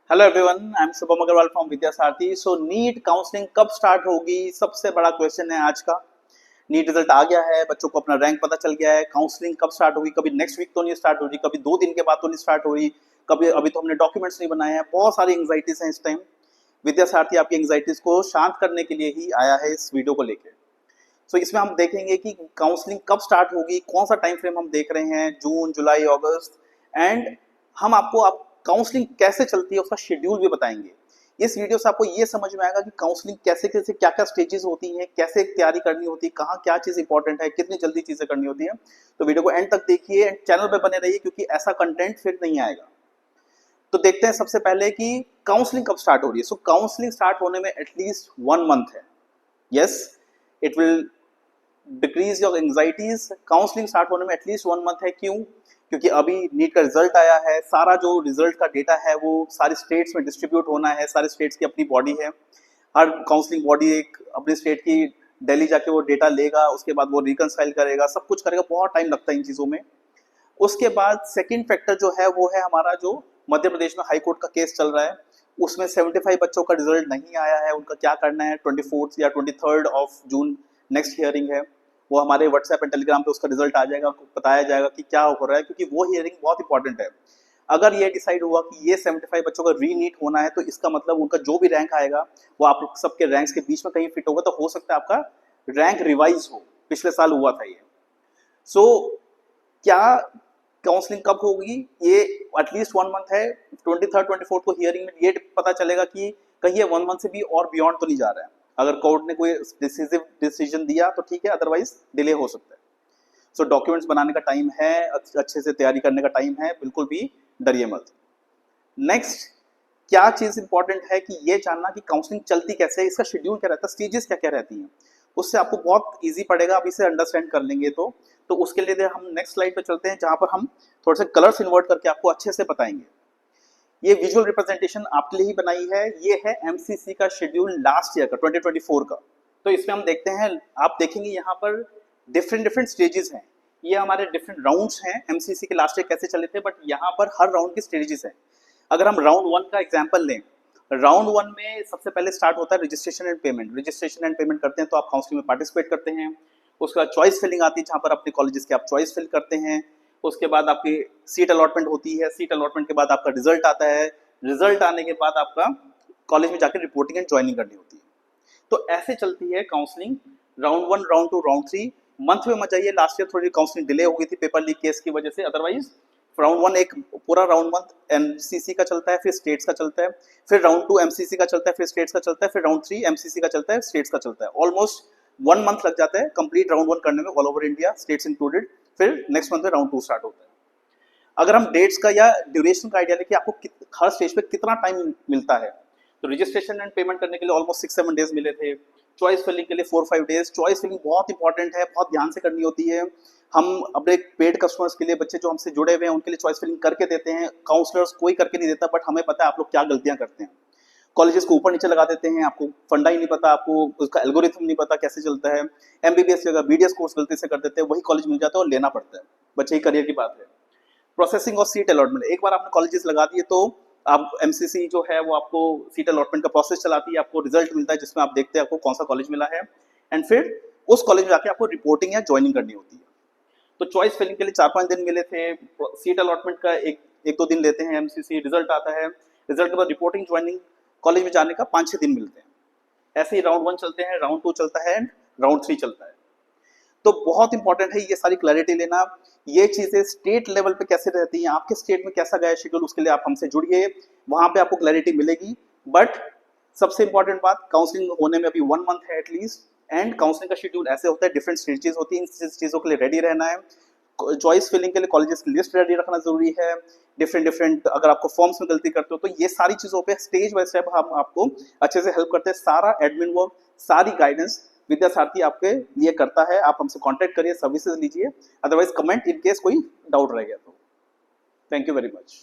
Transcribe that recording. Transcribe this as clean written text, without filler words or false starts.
Hello everyone, I am Shubham Agarwal from Vidya Sarathi. So NEET counselling कब start होगी, सबसे बड़ा क्वेश्चन है आज का। नीट रिजल्ट आ गया है, बच्चों को अपना रैंक पता चल गया है। काउंसलिंग कब स्टार्ट होगी? कभी नेक्स्ट वीक तो नहीं स्टार्ट हो रही, कभी 2 दिन के बाद तो नहीं स्टार्ट हो रही, कभी अभी तो हमने डॉक्यूमेंट्स नहीं बनाए हैं। बहुत सारी एंग्जाइटीज हैं इस टाइम। विद्या सारथी आपकी एंग्जाइटीज को शांत करने के लिए ही आया है इस वीडियो को लेकर। सो इसमें हम देखेंगे कि काउंसलिंग कब स्टार्ट होगी, कौन सा टाइम फ्रेम हम देख रहे हैं, जून, जुलाई, अगस्त, एंड हम आपको आप काउंसलिंग कैसे चलती है उसका शेड्यूल भी बताएंगे। इस वीडियो से आपको ये समझ में आएगा कि काउंसलिंग कैसे कैसे क्या क्या स्टेजेस होती हैं, कैसे तैयारी करनी होती है, कहाँ क्या चीज़ इंपॉर्टेंट है, कितनी जल्दी चीज़ें करनी होती है। तो वीडियो को एंड तक देखिए, चैनल पे बने रहिए, क्योंकि ऐसा कंटेंट फिर नहीं आएगा। तो देखते हैं सबसे पहले कि काउंसलिंग कब स्टार्ट हो रही है। सो काउंसलिंग स्टार्ट होने में एटलीस्ट 1 मंथ है। Yes, it will decrease your anxieties. Counselling start होने में एटलीस्ट 1 मंथ है। क्यों? क्योंकि अभी नीट का रिजल्ट आया है, सारा जो रिजल्ट का डेटा है वो सारे स्टेट्स में डिस्ट्रीब्यूट होना है। सारे स्टेट्स की अपनी बॉडी है, हर काउंसलिंग बॉडी एक अपने स्टेट की दिल्ली जाके वो डेटा लेगा, उसके बाद वो रिकनसाइल करेगा, सब कुछ करेगा। बहुत टाइम लगता है इन चीज़ों में। उसके बाद सेकेंड फैक्टर जो है वो है हमारा जो मध्य प्रदेश में हाई कोर्ट का केस चल रहा है, उसमें 75 बच्चों का रिजल्ट नहीं आया है। उनका क्या करना है? 24 या 23 जून नेक्स्ट हियरिंग है। वो हमारे व्हाट्सएप एंड टेलीग्राम पे उसका रिजल्ट आ जाएगा, आपको बताया जाएगा कि क्या हो रहा है, क्योंकि वो हियरिंग बहुत इंपॉर्टेंट है। अगर ये डिसाइड हुआ कि ये 75 बच्चों का री नीट होना है, तो इसका मतलब उनका जो भी रैंक आएगा वो आप सबके रैंक्स के बीच में कहीं फिट होगा, तो हो सकता है आपका रैंक रिवाइज हो। पिछले साल हुआ था ये। सो क्या काउंसलिंग कब होगी? ये एटलीस्ट 1 मंथ है। 23 24 को हियरिंग में ये पता चलेगा कि कहीं ये 1 मंथ से भी और बियॉन्ड तो नहीं जा रहा है। अगर कोर्ट ने कोई डिसीजिव डिसीजन दिया तो ठीक है, अदरवाइज डिले हो सकता है। सो डॉक्यूमेंट्स बनाने का टाइम है, अच्छे से तैयारी करने का टाइम है, बिल्कुल भी डरिए मत। नेक्स्ट क्या चीज़ इंपॉर्टेंट है कि ये जानना कि काउंसलिंग चलती कैसे है, इसका शेड्यूल क्या रहता है, स्टेजेस क्या क्या रहती हैं। उससे आपको बहुत इजी पड़ेगा, आप इसे अंडरस्टैंड कर लेंगे। तो उसके लिए हम नेक्स्ट स्लाइड पे चलते हैं, जहाँ पर हम थोड़े से कलर्स इन्वर्ट करके आपको अच्छे से बताएंगे। ये विजुअल रिप्रेजेंटेशन आपके लिए ही बनाई है। ये है एमसीसी का शेड्यूल लास्ट ईयर का 2024 का। तो इसमें हम देखते हैं, आप देखेंगे यहाँ पर डिफरेंट डिफरेंट स्टेजेस हैं। ये हमारे डिफरेंट राउंड्स हैं। एमसीसी के लास्ट ईयर कैसे चले थे, बट यहाँ पर हर राउंड की स्टेजेस हैं। अगर हम राउंड 1 का एग्जाम्पल लें, राउंड 1 में सबसे पहले स्टार्ट होता है registration and payment. Registration and payment करते हैं तो आप काउंसलिंग में पार्टिसिपेट करते हैं। उसके बाद चॉइस फिलिंग आती है, जहाँ पर अपने कॉलेजेस के आप चॉइस फिल करते हैं। उसके बाद आपकी सीट अलॉटमेंट होती है। सीट अलॉटमेंट के बाद आपका रिजल्ट आता है। रिजल्ट आने के बाद आपका कॉलेज में जाकर रिपोर्टिंग एंड ज्वाइनिंग करनी होती है। तो ऐसे चलती है counselling. Round 1, round 2, round 3 month में मत जाइए। लास्ट ईयर थोड़ी काउंसलिंग डिले हो गई थी पेपर लीक केस की वजह से। अदरवाइज राउंड 1 एक पूरा राउंड मंथ एमसीसी का चलता है, फिर स्टेट्स का चलता है, फिर राउंड 2 एमसीसी का चलता है, फिर स्टेट्स का चलता है, फिर राउंड 3 एमसीसी का चलता है, स्टेट्स का चलता है। ऑलमोस्ट 1 मंथ लग जाता है कंप्लीट राउंड 1 करने में, all over India, states included. फिर नेक्स्ट मंथ में राउंड 2 स्टार्ट होता है। अगर हम डेट्स का या ड्यूरेशन का आइडिया लें कि आपको हर स्टेज पे कितना टाइम मिलता है, तो रजिस्ट्रेशन एंड पेमेंट करने के लिए ऑलमोस्ट 6-7 डेज मिले थे। चॉइस फिलिंग के लिए 4-5 डेज। चॉइस फिलिंग बहुत इंपॉर्टेंट है, बहुत ध्यान से करनी होती है। हम अपने पेड कस्टमर्स के लिए, बच्चे जो हमसे जुड़े हुए हैं, उनके लिए चॉइस फिलिंग करके देते हैं। काउंसलर्स कोई करके नहीं देता, बट हमें पता है आप लोग क्या गलतियां करते हैं। कॉलेजेस को ऊपर नीचे लगा देते हैं, आपको फंडा ही नहीं पता, आपको उसका एल्गोरिथम नहीं पता कैसे चलता है। एमबीबीएस की जगह बीडीएस कोर्स गलती से कर देते हैं, वही कॉलेज मिल जाता है और लेना पड़ता है। बच्चे की करियर की बात है। प्रोसेसिंग और सीट अलॉटमेंट, एक बार आपने कॉलेजेस लगा दिए तो आप एमसीसी जो है वो आपको सीट अलॉटमेंट का प्रोसेस चलाती है। आपको रिजल्ट मिलता है जिसमें आप देखते हैं आपको कौन सा कॉलेज मिला है, एंड फिर उस कॉलेज में जाके आपको रिपोर्टिंग या ज्वाइनिंग करनी होती है। तो चॉइस फिलिंग के लिए 4-5 दिन मिले थे। सीट अलॉटमेंट का एक दो दिन लेते हैं एमसीसी। रिजल्ट आता है, रिजल्ट के बाद रिपोर्टिंग ज्वाइनिंग कॉलेज में जाने का 5-6 दिन मिलते हैं। ऐसे ही राउंड 1 चलते हैं, राउंड 2 चलता है, एंड राउंड 3 चलता है। तो बहुत इंपॉर्टेंट है ये सारी क्लैरिटी लेना। ये चीजें स्टेट लेवल पे कैसे रहती हैं, आपके स्टेट में कैसा गया शेड्यूल, उसके लिए आप हमसे जुड़िए, वहां पे आपको क्लैरिटी मिलेगी। बट सबसे इंपॉर्टेंट बात, काउंसलिंग होने में अभी 1 मंथ है एटलीस्ट, एंड काउंसलिंग का शेड्यूल ऐसे होता है, डिफरेंट स्टेजेस होती है। इन चीजों के लिए रेडी रहना है। चॉइस फिलिंग के लिए कॉलेजेस की लिस्ट रेडी रखना जरूरी है। डिफरेंट डिफरेंट अगर आपको फॉर्म्स में गलती करते हो तो ये सारी चीजों पे स्टेज बाय स्टेप हम आपको अच्छे से हेल्प करते हैं। सारा एडमिन वर्क, सारी गाइडेंस विद्या सारथी आपके लिए करता है। आप हमसे कांटेक्ट करिए, सर्विसेज लीजिए। अदरवाइज कमेंट इन केस कोई डाउट रह गया तो। Thank you very much.